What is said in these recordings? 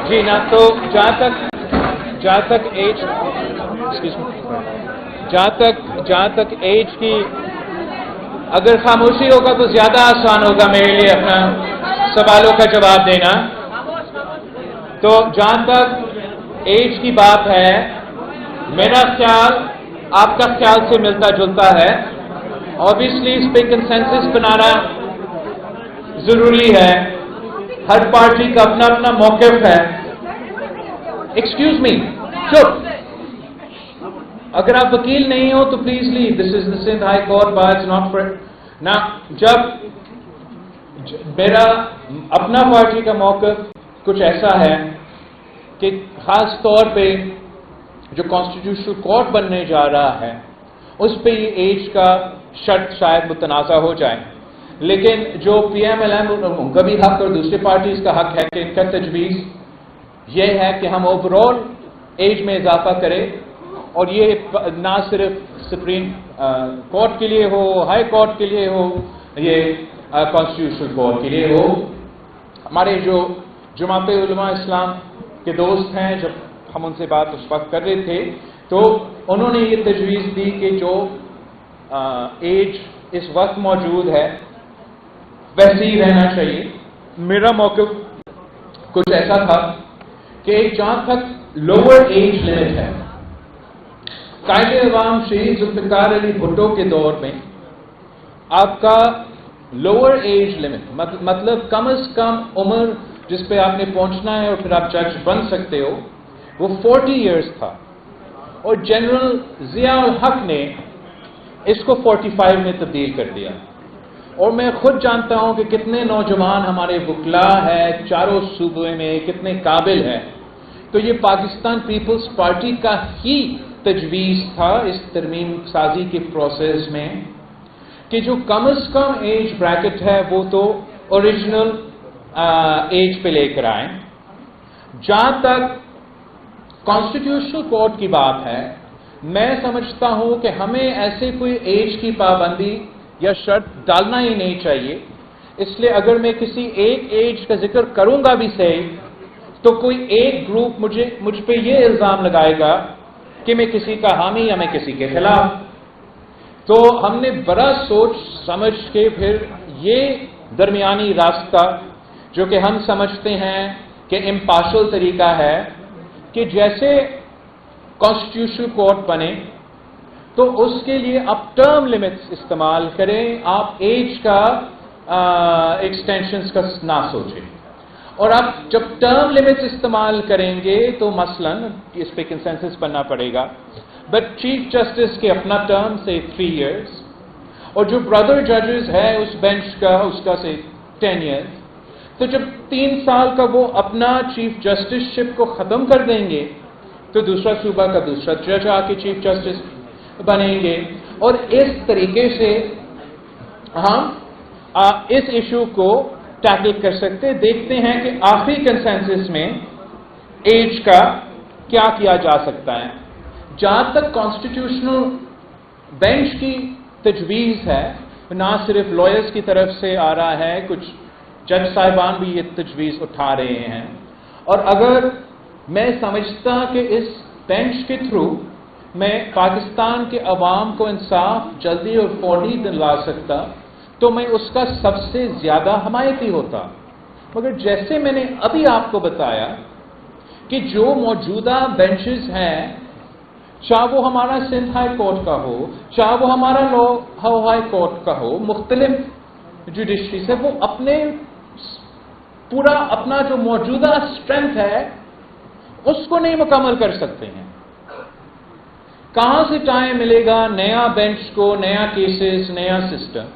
جی نا، تو جہاں تک ایج کی اگر خاموشی ہوگا تو زیادہ آسان ہوگا میرے لیے اپنا سوالوں کا جواب دینا. تو جہاں تک ایج کی بات ہے، میرا خیال آپ کا خیال سے ملتا جلتا ہے. آبویسلی اس پہ کنسنسس بنانا ضروری ہے. ہر پارٹی کا اپنا اپنا موقف ہے. ایکسکیوز می، چپ. اگر آپ وکیل نہیں ہو تو please leave. This is the Sindh high court bar, it's not for نا. جب میرا اپنا پارٹی کا موقف کچھ ایسا ہے کہ خاص طور پہ جو کانسٹیٹیوشنل کورٹ بننے جا رہا ہے اس پہ یہ ایج کا شرط شاید متنازع ہو جائے، لیکن جو پی ایم ایل ایم ان کا بھی حق اور دوسری پارٹیز کا حق ہے کہ ان کا تجویز یہ ہے کہ ہم اوور آل ایج میں اضافہ کریں، اور یہ نہ صرف سپریم کورٹ کے لیے ہو، ہائی کورٹ کے لیے ہو، یہ کانسٹیٹیوشنل کورٹ کے لیے ہو. ہمارے جو جماعت علماء اسلام کے دوست ہیں، جب ہم ان سے بات اس وقت کر رہے تھے تو انہوں نے یہ تجویز دی کہ جو ایج اس وقت موجود ہے ویسے ہی رہنا چاہیے. میرا موقف کچھ ایسا تھا کہ جہاں تک لوور ایج لمٹ ہے، قائد عوام شہید ذوالفقار علی بھٹو کے دور میں آپ کا لوور ایج لمٹ مطلب کم از کم عمر جس پہ آپ نے پہنچنا ہے اور پھر آپ جج بن سکتے ہو، وہ 40 ایئرز تھا. اور جنرل ضیاء الحق نے اس کو 45 میں تبدیل کر دیا. اور میں خود جانتا ہوں کہ کتنے نوجوان ہمارے وکلاء ہیں چاروں صوبے میں، کتنے قابل ہیں. تو یہ پاکستان پیپلز پارٹی کا ہی تجویز تھا اس ترمیم سازی کے پروسیس میں کہ جو کم از کم ایج بریکٹ ہے وہ تو اوریجنل ایج پہ لے کر آئیں. جہاں تک کانسٹیٹیوشنل کورٹ کی بات ہے، میں سمجھتا ہوں کہ ہمیں ایسے کوئی ایج کی پابندی یا شرط ڈالنا ہی نہیں چاہیے. اس لیے اگر میں کسی ایک ایج کا ذکر کروں گا بھی صحیح تو کوئی ایک گروپ مجھ پہ یہ الزام لگائے گا کہ میں کسی کا حامی یا میں کسی کے خلاف. تو ہم نے بڑا سوچ سمجھ کے پھر یہ درمیانی راستہ جو کہ ہم سمجھتے ہیں کہ امپارشل طریقہ ہے کہ جیسے کانسٹیٹیوشنل کورٹ بنے تو اس کے لیے آپ ٹرم لمٹس استعمال کریں، آپ ایج کا ایکسٹینشنز کا نہ سوچیں. اور آپ جب ٹرم لمٹس استعمال کریں گے تو مثلا اس پہ کنسنسس بننا پڑے گا، بٹ چیف جسٹس کے اپنا ٹرم سے 3 ایئرز، اور جو برادر ججز ہے اس بینچ کا اس کا سے 10 ایئرز. تو جب 3 سال کا وہ اپنا چیف جسٹس شپ کو ختم کر دیں گے تو دوسرا صوبہ کا دوسرا جج آ کے چیف جسٹس بنیں گے. اور اس طریقے سے ہم اس ایشو کو ٹیکل کر سکتے. دیکھتے ہیں کہ آخری کنسنسس میں ایج کا کیا کیا جا سکتا ہے. جہاں تک کانسٹیٹیوشنل بینچ کی تجویز ہے، نہ صرف لائرز کی طرف سے آ رہا ہے، کچھ جج صاحبان بھی یہ تجویز اٹھا رہے ہیں. اور اگر میں سمجھتا کہ اس بینچ کے تھرو میں پاکستان کے عوام کو انصاف جلدی اور فوری دلا سکتا تو میں اس کا سب سے زیادہ حمایتی ہوتا. مگر جیسے میں نے ابھی آپ کو بتایا کہ جو موجودہ بینچز ہیں، چاہے وہ ہمارا سندھ ہائی کورٹ کا ہو، چاہے وہ ہمارا لاہور ہائی کورٹ کا ہو، مختلف جوڈیشری سے، وہ پورا اپنا جو موجودہ اسٹرینتھ ہے اس کو نہیں مکمل کر سکتے ہیں. کہاں سے ٹائم ملے گا نیا بینچ کو، نیا کیسز، نیا سسٹم؟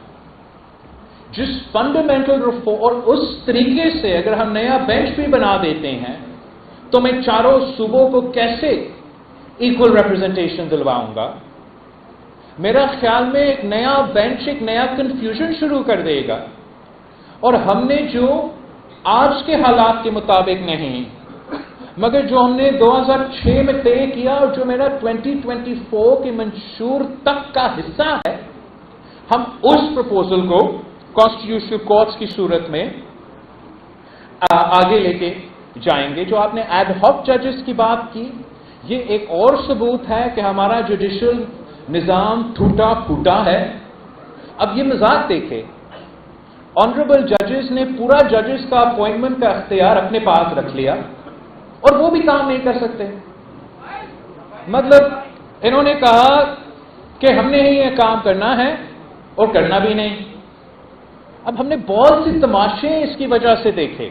جس فنڈامنٹل ریفارم اور اس طریقے سے اگر ہم نیا بینچ بھی بنا دیتے ہیں تو میں چاروں صوبوں کو کیسے ایکول ریپرزنٹیشن دلواؤں گا؟ میرا خیال میں ایک نیا بینچ ایک نیا کنفیوژن شروع کر دے گا. اور ہم نے جو آج کے حالات کے مطابق نہیں مگر جو ہم نے 2006 میں طے کیا اور جو میرا 2024 کے منشور تک کا حصہ ہے، ہم اس پروپوزل کو کانسٹیٹیوشنل کورٹس کی صورت میں آگے لے کے جائیں گے. جو آپ نے ایڈ ہاک ججز کی بات کی، یہ ایک اور ثبوت ہے کہ ہمارا جوڈیشل نظام ٹوٹا پھوٹا ہے. اب یہ مذاق دیکھے، آنریبل ججز نے پورا ججز کا اپوائنٹمنٹ کا اختیار اپنے پاس رکھ لیا اور وہ بھی کام نہیں کر سکتے. مطلب انہوں نے کہا کہ ہم نے ہی یہ کام کرنا ہے اور کرنا بھی نہیں. اب ہم نے بہت سی تماشے اس کی وجہ سے دیکھے.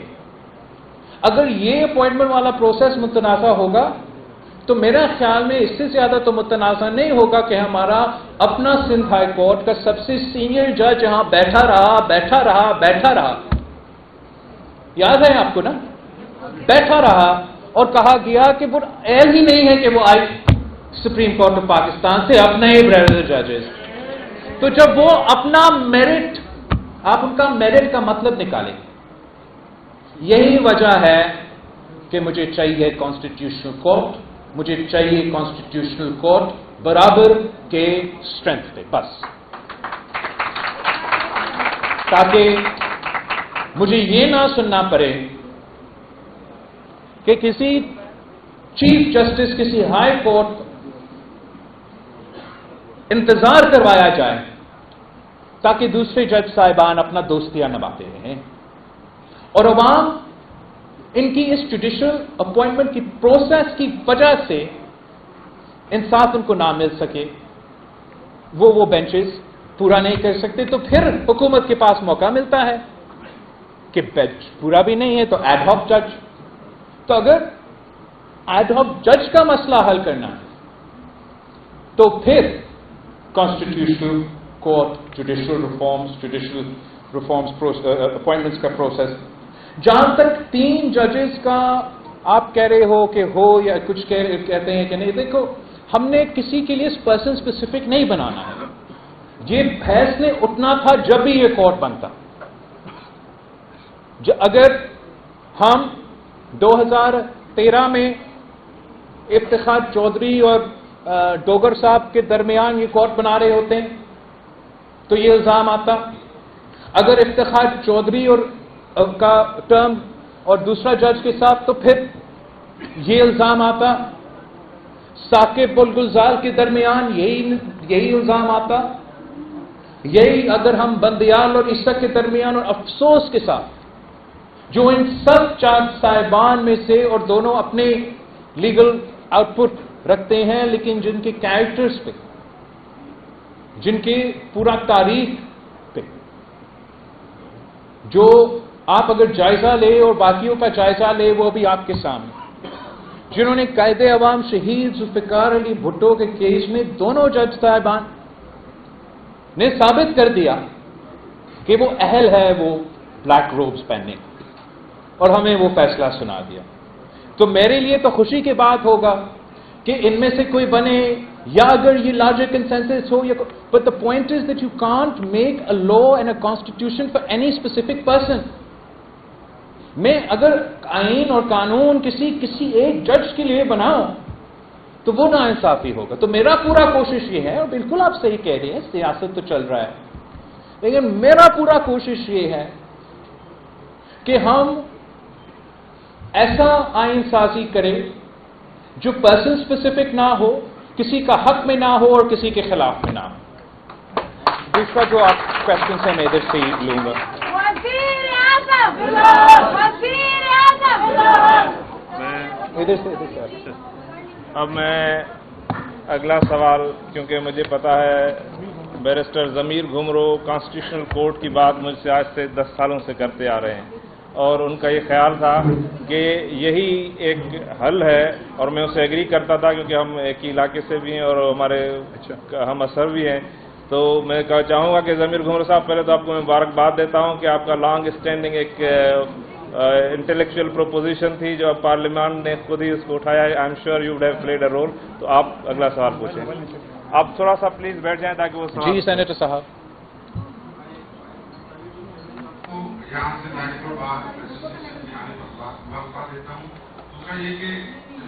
اگر یہ اپوائنٹمنٹ والا پروسیس متنازع ہوگا تو میرا خیال میں اس سے زیادہ تو متنازع نہیں ہوگا کہ ہمارا اپنا سندھ ہائی کورٹ کا سب سے سینئر جج یہاں بیٹھا رہا. یاد ہے آپ کو نا؟ بیٹھا رہا اور کہا گیا کہ وہ اہل ہی نہیں ہے کہ وہ آئی سپریم کورٹ آف پاکستان سے اپنا ہی بریڈر ججز. تو جب وہ اپنا میرٹ، آپ ان کا میرٹ کا مطلب نکالیں. یہی وجہ ہے کہ مجھے چاہیے کانسٹیٹیوشنل کورٹ، مجھے چاہیے کانسٹیٹیوشنل کورٹ برابر کے اسٹرینتھ پہ، بس. تاکہ مجھے یہ نہ سننا پڑے کہ کسی چیف جسٹس، کسی ہائی کورٹ انتظار کروایا جائے تاکہ دوسرے جج صاحبان اپنا دوستیاں نبھاتے رہیں اور عوام ان کی اس جوڈیشل اپوائنٹمنٹ کی پروسیس کی وجہ سے انصاف ان کو نہ مل سکے، وہ بینچز پورا نہیں کر سکتے. تو پھر حکومت کے پاس موقع ملتا ہے کہ بینچ پورا بھی نہیں ہے تو ایڈ ہاک جج. تو اگر ایڈ ہاک جج کا مسئلہ حل کرنا ہے تو پھر constitutional court, judicial reforms appointments کا پروسیس. جہاں تک 3 ججز کا آپ کہہ رہے ہو کہ ہو یا کچھ کہتے ہیں کہ نہیں، دیکھو ہم نے کسی کے لیے پرسن اسپیسیفک نہیں بنانا ہے. یہ فیصلے اٹھنا تھا جب بھی یہ کورٹ بنتا. اگر ہم 2013 میں افتخار چودھری اور ڈوگر صاحب کے درمیان یہ کورٹ بنا رہے ہوتے ہیں تو یہ الزام آتا. اگر افتخار چودھری اور کا ٹرم اور دوسرا جج کے ساتھ تو پھر یہ الزام آتا. ثاقب الگلزار کے درمیان یہی الزام آتا. یہی اگر ہم بندیال اور عیسیٰ کے درمیان، اور افسوس کے ساتھ جو ان سب 4 صاحبان میں سے، اور دونوں اپنے لیگل آؤٹ پٹ رکھتے ہیں لیکن جن کے کیریکٹرز پہ، جن کی پورا تاریخ پہ جو آپ اگر جائزہ لے اور باقیوں کا جائزہ لے وہ بھی آپ کے سامنے، جنہوں نے قائد عوام شہید ذوالفقار علی بھٹو کے کیس میں دونوں جج صاحبان نے ثابت کر دیا کہ وہ اہل ہے وہ بلیک روبز پہننے، اور ہمیں وہ فیصلہ سنا دیا. تو میرے لیے تو خوشی کی بات ہوگا کہ ان میں سے کوئی بنے، یا اگر یہ logic consensus who. But the point is that you can't make a law and a constitution for any specific person. میں اگر آئین اور قانون کسی ایک جج کے لیے بناؤں تو وہ نا انصافی ہوگا. تو میرا پورا کوشش یہ ہے، اور بالکل آپ صحیح کہہ رہے ہیں سیاست تو چل رہا ہے، لیکن میرا پورا کوشش یہ ہے کہ ہم ایسا آئین سازی کریں جو پرسن اسپیسیفک نہ ہو، کسی کا حق میں نہ ہو اور کسی کے خلاف میں نہ ہو. دوسرا جو آپ کوشچن سے میں ادھر سے لوں گا. اب میں اگلا سوال، کیونکہ مجھے پتا ہے بیرسٹر ضمیر گھمرو کانسٹیٹیوشنل کورٹ کی بات مجھ سے آج سے 10 سالوں سے کرتے آ رہے ہیں، اور ان کا یہ خیال تھا کہ یہی ایک حل ہے، اور میں اسے ایگری کرتا تھا کیونکہ ہم ایک ہی علاقے سے بھی ہیں اور ہمارے ہم اثر بھی ہیں. تو میں چاہوں گا کہ ضمیر گھمرو صاحب، پہلے تو آپ کو مبارکباد دیتا ہوں کہ آپ کا لانگ اسٹینڈنگ ایک انٹلیکچوئل پروپوزیشن تھی جو اب پارلیمان نے خود ہی اس کو اٹھایا ہے. I am sure you would have played a role. تو آپ اگلا سوال پوچھیں. آپ تھوڑا سا پلیز بیٹھ جائیں تاکہ وہ سوال. جی سینیٹر صاحب. یہاں سے دیتا ہوں. دوسرا یہ کہ